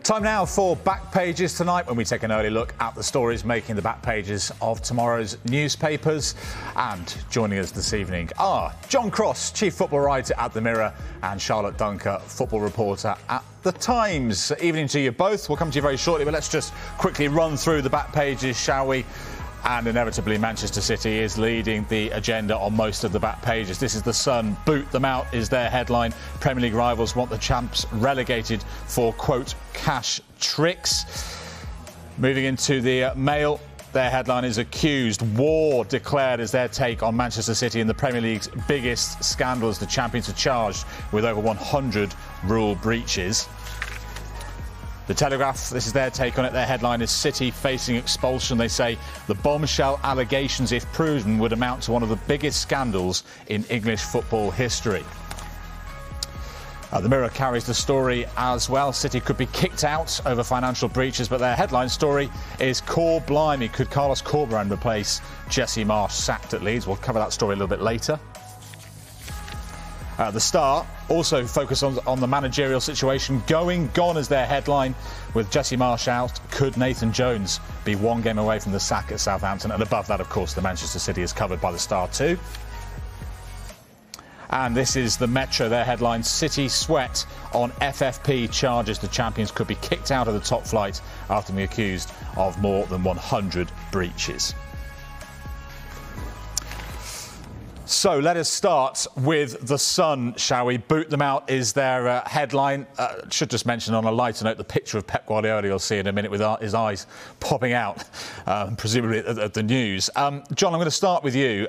Time now for Back Pages tonight, when we take an early look at the stories making the back pages of tomorrow's newspapers. And joining us this evening are John Cross, Chief Football Writer at The Mirror, and Charlotte Duncker, Football Reporter at The Times. Evening to you both. We'll come to you very shortly, but let's just quickly run through the back pages, shall we? And inevitably, Manchester City is leading the agenda on most of the back pages. This is The Sun. Boot them out is their headline. Premier League rivals want the champs relegated for, quote, cash tricks. Moving into the Mail, their headline is accused. War declared as their take on Manchester City and the Premier League's biggest scandals. The champions are charged with over 100 rule breaches. The Telegraph, this is their take on it. Their headline is City facing expulsion. They say the bombshell allegations, if proven, would amount to one of the biggest scandals in English football history. The Mirror carries the story as well. City could be kicked out over financial breaches, but their headline story is Core Blimey. Could Carlos Corberán replace Jesse Marsch, sacked at Leeds? We'll cover that story a little bit later. The Star also focus on the managerial situation. Gone is their headline. With Jesse Marsch out, could Nathan Jones be one game away from the sack at Southampton? And above that, of course, the Manchester City is covered by the Star too. And this is the Metro, their headline, City sweat on FFP charges. The champions could be kicked out of the top flight after being accused of more than 100 breaches. So let us start with The Sun, shall we? Boot them out is their headline. Should just mention on a lighter note the picture of Pep Guardiola you'll see in a minute with his eyes popping out, presumably at the news. John, I'm going to start with you.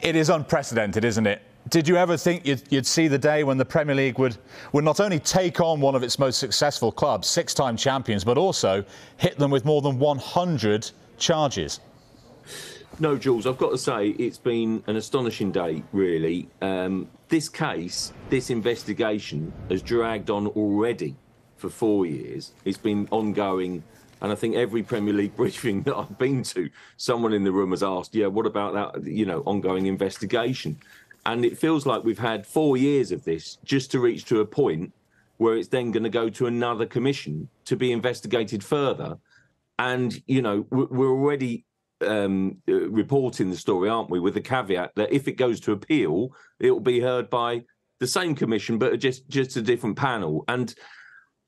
It is unprecedented, isn't it? Did you ever think you'd see the day when the Premier League would not only take on one of its most successful clubs, six-time champions, but also hit them with more than 100 charges? No, Jules, I've got to say it's been an astonishing day, really. This case, this investigation has dragged on already for 4 years. It's been ongoing, and I think every Premier League briefing that I've been to, someone in the room has asked, yeah, what about that, ongoing investigation? And it feels like we've had 4 years of this just to reach to a point where it's then going to go to another commission to be investigated further. And, we're already reporting the story, aren't we, with the caveat that if it goes to appeal, it will be heard by the same commission, but just a different panel. And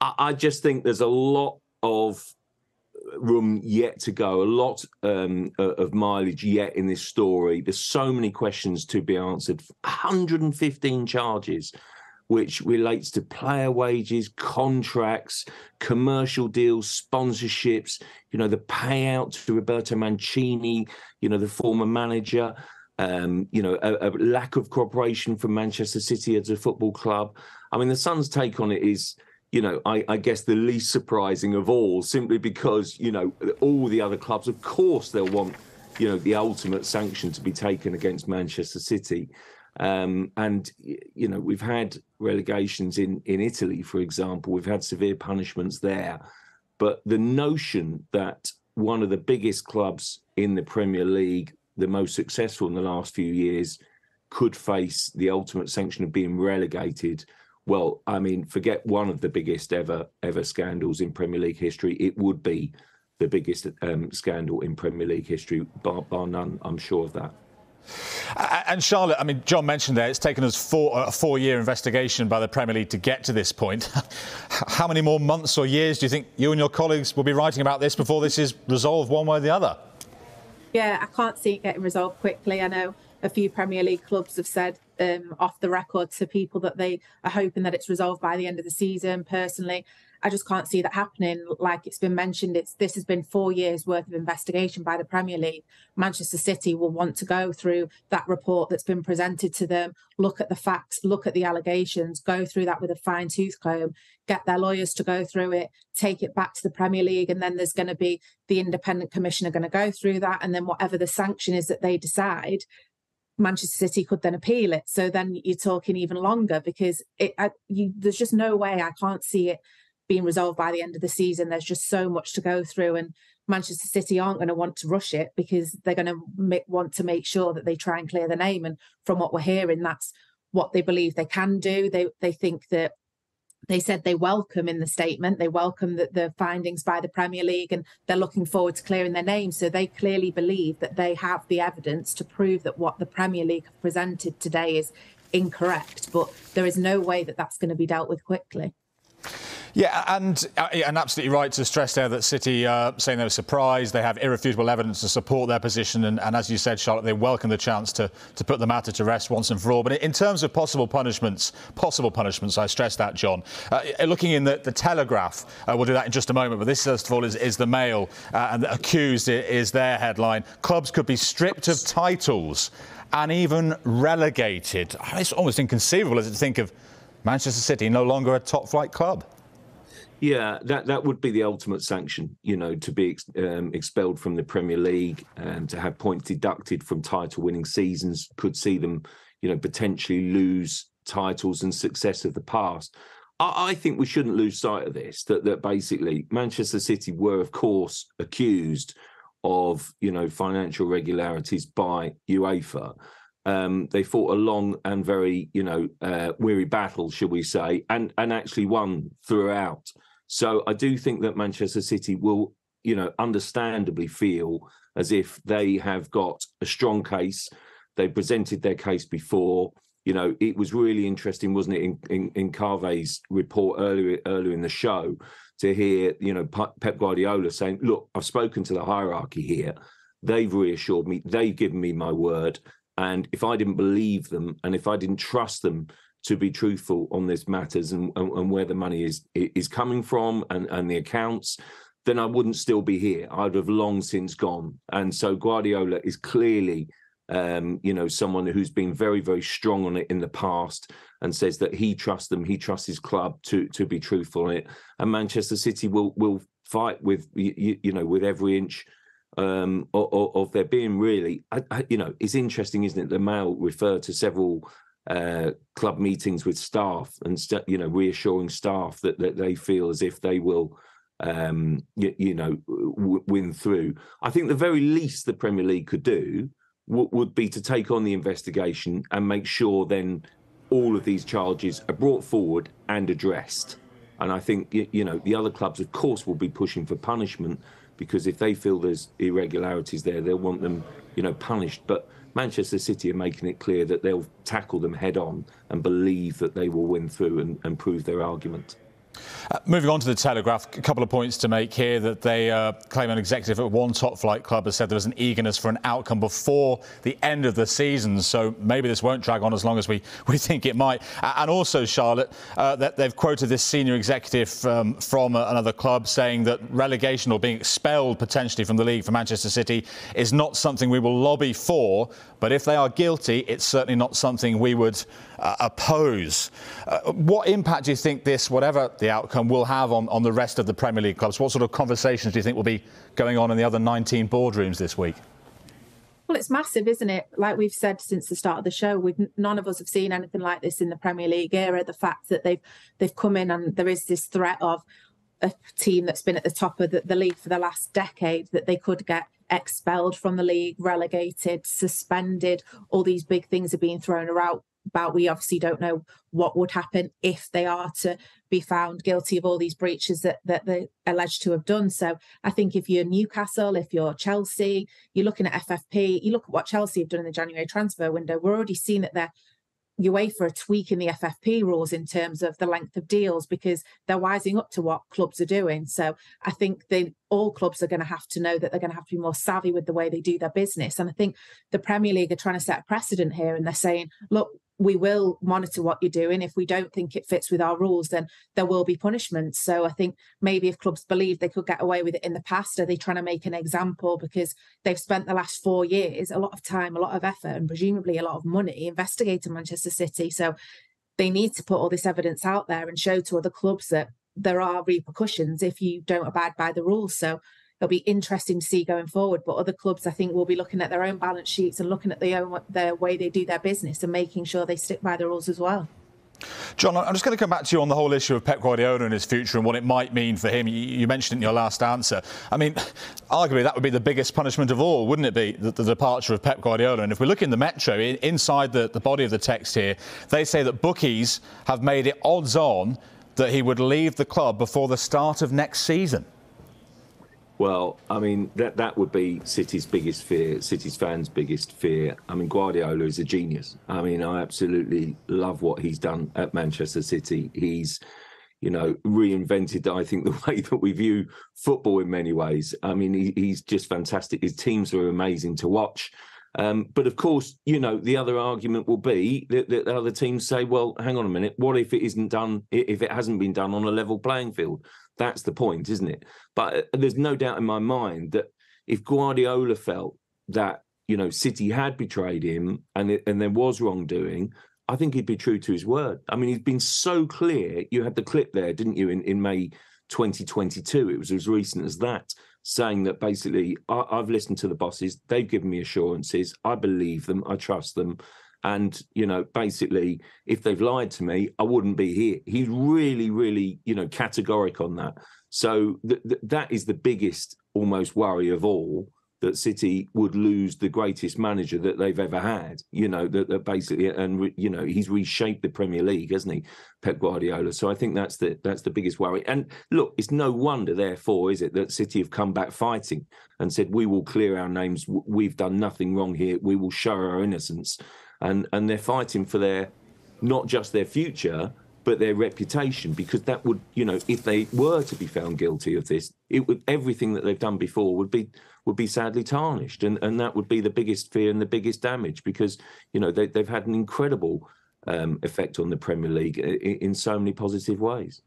I just think there's a lot of room yet to go, a lot of mileage yet in this story. There's so many questions to be answered. 115 charges, which relates to player wages, contracts, commercial deals, sponsorships, the payout to Roberto Mancini, the former manager, a lack of cooperation from Manchester City as a football club. I mean, the Sun's take on it is, I guess the least surprising of all, simply because, all the other clubs, of course, they'll want, the ultimate sanction to be taken against Manchester City. And we've had relegations in Italy, for example. We've had severe punishments there. But the notion that one of the biggest clubs in the Premier League, the most successful in the last few years, could face the ultimate sanction of being relegated, well, I mean, forget one of the biggest ever scandals in Premier League history. It would be the biggest scandal in Premier League history, bar none, I'm sure of that. And Charlotte, I mean, John mentioned there, it's taken us a 4-year investigation by the Premier League to get to this point. How many more months or years do you think you and your colleagues will be writing about this before this is resolved one way or the other? Yeah, I can't see it getting resolved quickly. I know a few Premier League clubs have said off the record to people that they are hoping that it's resolved by the end of the season. Personally, I just can't see that happening. Like it's been mentioned, this has been 4 years worth of investigation by the Premier League. Manchester City will want to go through that report that's been presented to them, look at the facts, look at the allegations, go through that with a fine tooth comb, get their lawyers to go through it, take it back to the Premier League, and then there's going to be the independent commissioner going to go through that, and then whatever the sanction is that they decide, Manchester City could then appeal it. So then you're talking even longer, because there's just no way, I can't see it being resolved by the end of the season. There's just so much to go through, and Manchester City aren't going to want to rush it because they're going to want to make sure that they try and clear the name. And from what we're hearing, that's what they believe they can do. They think that They said they welcome in the statement, they welcome the findings by the Premier League, and they're looking forward to clearing their name. So they clearly believe that they have the evidence to prove that what the Premier League have presented today is incorrect. But there is no way that that's going to be dealt with quickly. Yeah, and absolutely right to stress there that City saying they were surprised. They have irrefutable evidence to support their position. And as you said, Charlotte, they welcome the chance to put the matter to rest once and for all. But in terms of possible punishments, I stress that, John. Looking in the Telegraph, we'll do that in just a moment. But this, first of all, is the Mail. And the accused is their headline. Clubs could be stripped of titles and even relegated. It's almost inconceivable, isn't it, to think of Manchester City no longer a top-flight club. Yeah, that would be the ultimate sanction, to be expelled from the Premier League and to have points deducted from title-winning seasons could see them, potentially lose titles and success of the past. I think we shouldn't lose sight of this, that basically Manchester City were, of course, accused of, financial irregularities by UEFA. They fought a long and very, weary battle, shall we say, and actually won throughout. So I do think that Manchester City will, understandably feel as if they have got a strong case. They presented their case before. It was really interesting, wasn't it, in Carve's report earlier in the show to hear, Pep Guardiola saying, look, I've spoken to the hierarchy here. They've reassured me. They've given me my word. And if I didn't believe them and if I didn't trust them to be truthful on this matters and where the money is coming from and the accounts, then I wouldn't still be here. I'd have long since gone. And so Guardiola is clearly, someone who's been very, very strong on it in the past and says that he trusts them. He trusts his club to be truthful on it. And Manchester City will fight with, with every inch of their being, really. It's interesting, isn't it? The Mail referred to several club meetings with staff and reassuring staff that they feel as if they will win through. I think the very least the Premier League could do would be to take on the investigation and make sure then all of these charges are brought forward and addressed. And I think the other clubs, of course, will be pushing for punishment, because if they feel there's irregularities there, they'll want them, punished. But Manchester City are making it clear that they'll tackle them head on and believe that they will win through and prove their argument. Moving on to the Telegraph, a couple of points to make here. That they claim an executive at one top-flight club has said there was an eagerness for an outcome before the end of the season. So maybe this won't drag on as long as we think it might. And also, Charlotte, that they've quoted this senior executive from another club saying that relegation or being expelled potentially from the league for Manchester City is not something we will lobby for. But if they are guilty, it's certainly not something we would oppose. What impact do you think this, whatever the outcome, will have on the rest of the Premier League clubs? What sort of conversations do you think will be going on in the other 19 boardrooms this week? Well, it's massive, isn't it? Like we've said since the start of the show, none of us have seen anything like this in the Premier League era. The fact that they've come in and there is this threat of a team that's been at the top of the league for the last decade, that they could get expelled from the league, relegated, suspended. All these big things are being thrown around. We obviously don't know what would happen if they are to be found guilty of all these breaches that they're alleged to have done. So I think if you're Newcastle, if you're Chelsea, you're looking at FFP, you look at what Chelsea have done in the January transfer window, we're already seeing that they're UEFA are tweaking the FFP rules in terms of the length of deals because they're wising up to what clubs are doing. So I think all clubs are going to have to know that they're going to have to be more savvy with the way they do their business. And I think the Premier League are trying to set a precedent here, and they're saying, look, we will monitor what you're doing. If we don't think it fits with our rules, then there will be punishments. So I think maybe if clubs believe they could get away with it in the past, are they trying to make an example because they've spent the last 4 years, a lot of time, a lot of effort, and presumably a lot of money investigating Manchester City. So they need to put all this evidence out there and show to other clubs that there are repercussions if you don't abide by the rules. So it'll be interesting to see going forward. But other clubs, I think, will be looking at their own balance sheets and looking at their way they do their business and making sure they stick by the rules as well. John, I'm just going to come back to you on the whole issue of Pep Guardiola and his future and what it might mean for him. You mentioned it in your last answer. I mean, arguably that would be the biggest punishment of all, wouldn't it be, the departure of Pep Guardiola? And if we look in the Metro, inside the body of the text here, they say that bookies have made it odds on that he would leave the club before the start of next season. Well, I mean, that would be City's biggest fear, City's fans' biggest fear. I mean, Guardiola is a genius. I mean, I absolutely love what he's done at Manchester City. He's, reinvented, I think, the way that we view football in many ways. I mean, he's just fantastic. His teams are amazing to watch. But of course, the other argument will be that other teams say, well, hang on a minute, what if it isn't done, if it hasn't been done on a level playing field? That's the point, isn't it? But there's no doubt in my mind that if Guardiola felt that, City had betrayed him and there was wrongdoing, I think he'd be true to his word. I mean, he's been so clear. You had the clip there, didn't you, in May 2022? It was as recent as that, saying that basically, I've listened to the bosses. They've given me assurances. I believe them. I trust them. And, basically, if they've lied to me, I wouldn't be here. He's really, really, categoric on that. So that is the biggest almost worry of all, that City would lose the greatest manager that they've ever had, that basically, and, he's reshaped the Premier League, hasn't he, Pep Guardiola? So I think that's the biggest worry. And look, it's no wonder, therefore, is it, that City have come back fighting and said, we will clear our names. We've done nothing wrong here. We will show our innocence. And they're fighting for their, not just their future, but their reputation, because that would, if they were to be found guilty of this, everything that they've done before would be sadly tarnished, and that would be the biggest fear and the biggest damage, because they've had an incredible effect on the Premier League in so many positive ways.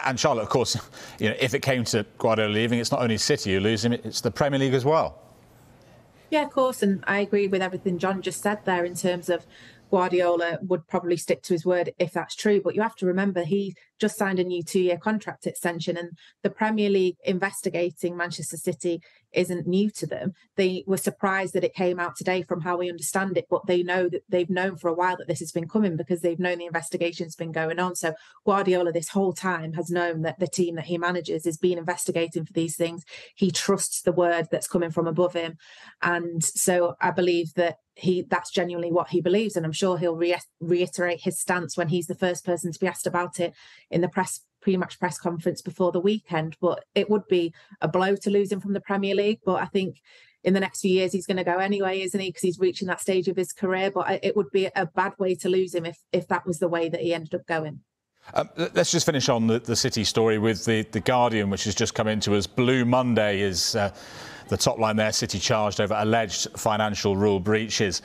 And Charlotte, of course, if it came to Guardiola leaving, it's not only City who lose him; it's the Premier League as well. Yeah, of course, and I agree with everything John just said there in terms of Guardiola would probably stick to his word if that's true. But you have to remember, he just signed a new 2-year contract extension, and the Premier League investigating Manchester City isn't new to them. They were surprised that it came out today from how we understand it, but they know that they've known for a while that this has been coming, because they've known the investigation's been going on. So Guardiola this whole time has known that the team that he manages is being investigating for these things. He trusts the word that's coming from above him. And so I believe that that's genuinely what he believes, and I'm sure he'll reiterate his stance when he's the first person to be asked about it in the pre-match press conference before the weekend. But it would be a blow to lose him from the Premier League. But I think in the next few years he's going to go anyway, isn't he? Because he's reaching that stage of his career. But it would be a bad way to lose him if that was the way that he ended up going. Let's just finish on the City story with the Guardian, which has just come into us. Blue Monday is the top line there. City charged over alleged financial rule breaches.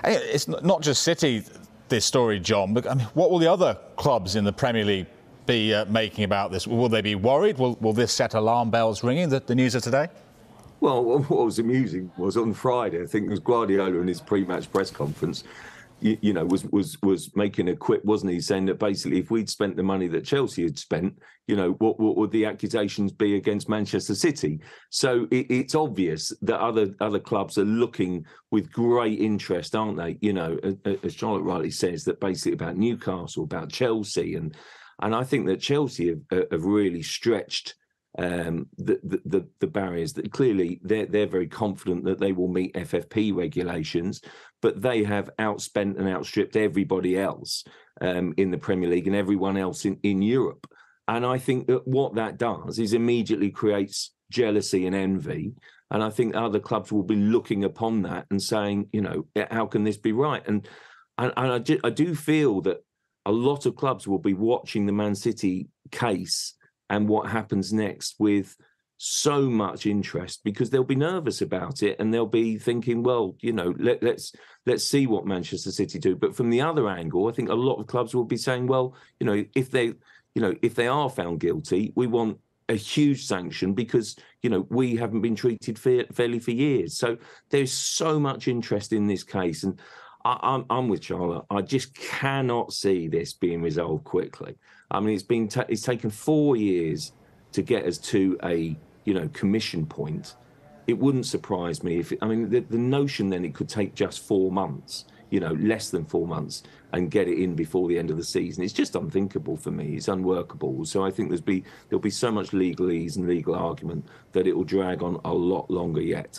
It's not just City, this story, John, but I mean, what will the other clubs in the Premier League be making about this? Will they be worried? Will this set alarm bells ringing, the news of today? Well, what was amusing was on Friday, I think it was Guardiola in his pre-match press conference, was making a quip, wasn't he, saying that basically if we'd spent the money that Chelsea had spent, what would the accusations be against Manchester City? So it's obvious that other clubs are looking with great interest, aren't they? As Charlotte rightly says, that basically about Newcastle, about Chelsea, and I think that Chelsea have really stretched the barriers. That clearly they're very confident that they will meet FFP regulations, but they have outspent and outstripped everybody else in the Premier League and everyone else in Europe. And I think that what that does is immediately creates jealousy and envy. And I think other clubs will be looking upon that and saying, how can this be right? And I do feel that a lot of clubs will be watching the Man City case and what happens next with so much interest, because they'll be nervous about it and they'll be thinking, well, let's see what Manchester City do. But from the other angle, I think a lot of clubs will be saying, well, if they are found guilty, we want a huge sanction because, we haven't been treated fairly for years. So there's so much interest in this case. And I'm with Charlotte. I just cannot see this being resolved quickly. I mean, it's taken 4 years to get us to a commission point. It wouldn't surprise me if the notion then it could take just 4 months, less than 4 months, and get it in before the end of the season. It's just unthinkable for me. It's unworkable. So I think there'll be so much legalese and legal argument that it will drag on a lot longer yet.